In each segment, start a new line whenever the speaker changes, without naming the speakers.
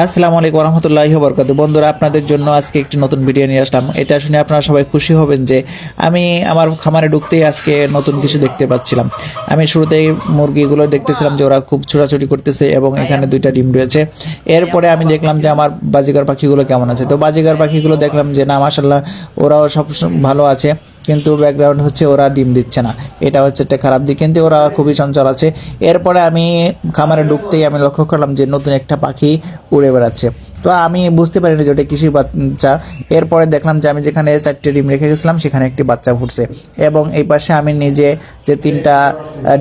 আসসালামু আলাইকুম রহমতুল্লাহি ওয়া বারাকাতুহু। বন্ধুরা, আপনাদের জন্য আজকে একটি নতুন ভিডিও নিয়ে আসলাম। এটা শুনে আপনারা সবাই খুশি হবেন যে আমি আমার খামারে ঢুকতেই আজকে নতুন কিছু দেখতে পাচ্ছিলাম। আমি শুরুতেই মুরগিগুলো দেখতেছিলাম যে ওরা খুব ছোটাছুটি করতেছে এবং এখানে দুইটা ডিম রয়েছে। এরপরে আমি দেখলাম যে আমার বাজিগার পাখিগুলো কেমন আছে। তো বাজিগার পাখিগুলো দেখলাম যে না, মাশাআল্লাহ ওরাও সব ভালো আছে, কিন্তু ব্যাকগ্রাউন্ড হচ্ছে ওরা ডিম দিচ্ছে না। এটা হচ্ছে একটা খারাপ দিক, কিন্তু ওরা খুবই চঞ্চল আছে। এরপরে আমি খামারে ঢুকতেই আমি লক্ষ্য করলাম যে নতুন একটা পাখি উড়ে বেড়াচ্ছে। তো আমি বুঝতে পারিনি যে ওটা কিসের বাচ্চা। এরপরে দেখলাম যে আমি যেখানে 4টে ডিম রেখে গেছিলাম সেখানে একটি বাচ্চা ফুটছে, এবং এই পাশে আমি নিজে যে 3টা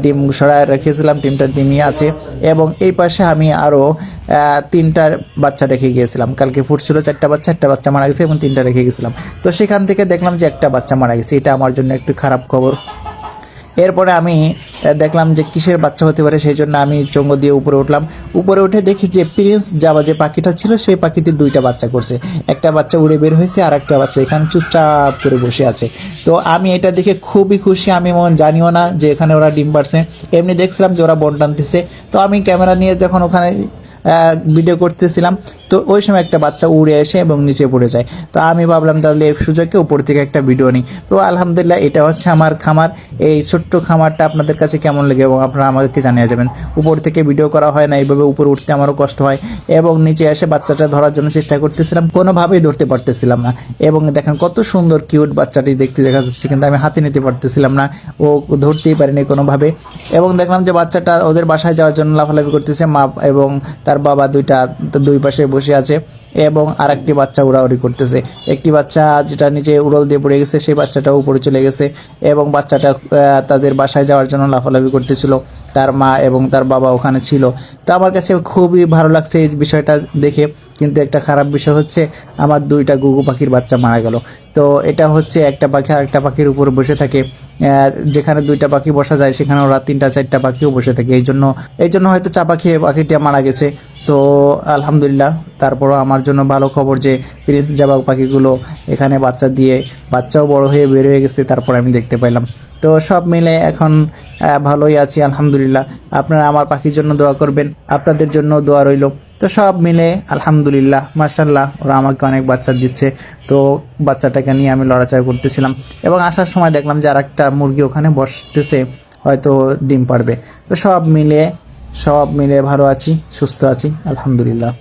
ডিম সরায় রেখেছিলাম 3টা ডিমই আছে, এবং এই পাশে আমি আরও 3টা বাচ্চা রেখে গিয়েছিলাম। কালকে ফুটছিল 4টা বাচ্চা, একটা বাচ্চা মারা গেছে এবং 3টা রেখে গেছিলাম। তো সেখান থেকে দেখলাম যে একটা বাচ্চা মারা গেছে। এটা আমার জন্য একটু খারাপ খবর। এরপরে আমি দেখলাম যে কিসের বাচ্চা হতে পারে, সেই জন্য আমি চঙ্গ দিয়ে উপরে উঠলাম। উপরে উঠে দেখি যে প্রিন্স জাভা যে পাখিটা ছিল সেই পাখিতে 2টা বাচ্চা করছে। একটা বাচ্চা উড়ে বের হয়েছে আর একটা বাচ্চা এখানে চুপচাপ করে বসে আছে। তো আমি এটা দেখে খুবই খুশি। আমি জানিও না যে এখানে ওরা ডিম পারছে, এমনি দেখছিলাম যে ওরা বন টানতেছে। তো আমি ক্যামেরা নিয়ে যখন ওখানে ভিডিও করতেছিলাম, তো ওই সময় একটা বাচ্চা উড়ে এসে এবং নিচে পড়ে যায়। তো আমি ভাবলাম তাহলে এই সুযোগে উপর থেকে একটা ভিডিও নিই। তো আলহামদুলিল্লাহ, এটা হচ্ছে আমার খামার। এই ছোট্ট খামারটা আপনাদের কাছে কেমন লাগে এবং আপনারা আমাদেরকে জানিয়ে যাবেন। উপর থেকে ভিডিও করা হয় না, এইভাবে উপরে উঠতে আমারও কষ্ট হয়, এবং নিচে এসে বাচ্চাটা ধরার জন্য চেষ্টা করতেছিলাম, কোনোভাবেই ধরতে পারতেছিলাম না। এবং দেখেন কত সুন্দর কিউট বাচ্চাটি দেখতে দেখা যাচ্ছে, কিন্তু আমি হাতে নিতে পারতেছিলাম না, ও ধরতেই পারিনি কোনোভাবে। এবং দেখলাম যে বাচ্চাটা ওদের বাসায় যাওয়ার জন্য লাফালাফি করতেছে। মা এবং তার বাবা দুই পাশে বসে আছে, এবং আরেকটি বাচ্চা উড়াউড়ি করতেছে। একটি বাচ্চা যেটা নিচে উড়ল দিয়ে পড়ে গেছে, সেই বাচ্চাটাও উপরে চলে গেছে, এবং বাচ্চাটা তাদের বাসায় যাওয়ার জন্য লাফালাফি করতেছিল। তার মা এবং তার বাবা ওখানে ছিল। তো আমার কাছে খুবই ভালো লাগছে এই বিষয়টা দেখে। কিন্তু একটা খারাপ বিষয় হচ্ছে আমার 2টা গুগু পাখির বাচ্চা মারা গেল। তো এটা হচ্ছে একটা পাখি আরেকটা পাখির উপরে বসে থাকে। যেখানে 2টা পাখি বসা যায় সেখানে ওরা 3টা 4টা পাখিও বসে থাকে। এই জন্য হয়তো চাপা খেয়ে পাখিটা মারা গেছে। তো আলহামদুলিল্লাহ, তারপরও আমার জন্য ভালো খবর যে প্রিন্স জাভা পাখিগুলো এখানে বাচ্চা দিয়ে বাচ্চাও বড় হয়ে বের হয়ে গেছে, তারপর আমি দেখতে পাইলাম। তো সব মিলে এখন ভালোই আছি আলহামদুলিল্লাহ। আপনারা আমার পাখির জন্য দোয়া করবেন, আপনাদের জন্য দোয়া রইল। তো সব মিলে আলহামদুলিল্লাহ, মাশাআল্লাহ, ওরা আমাকে অনেক বাচ্চা দিচ্ছে। তো বাচ্চাটাকে নিয়ে আমি লড়াচড়া করতেছিলাম, এবং আসার সময় দেখলাম যে আরেকটা মুরগি ওখানে বসতেছে, হয়তো ডিম পারবে। তো সব মিলে ভালো আছি, সুস্থ আছি আলহামদুলিল্লাহ।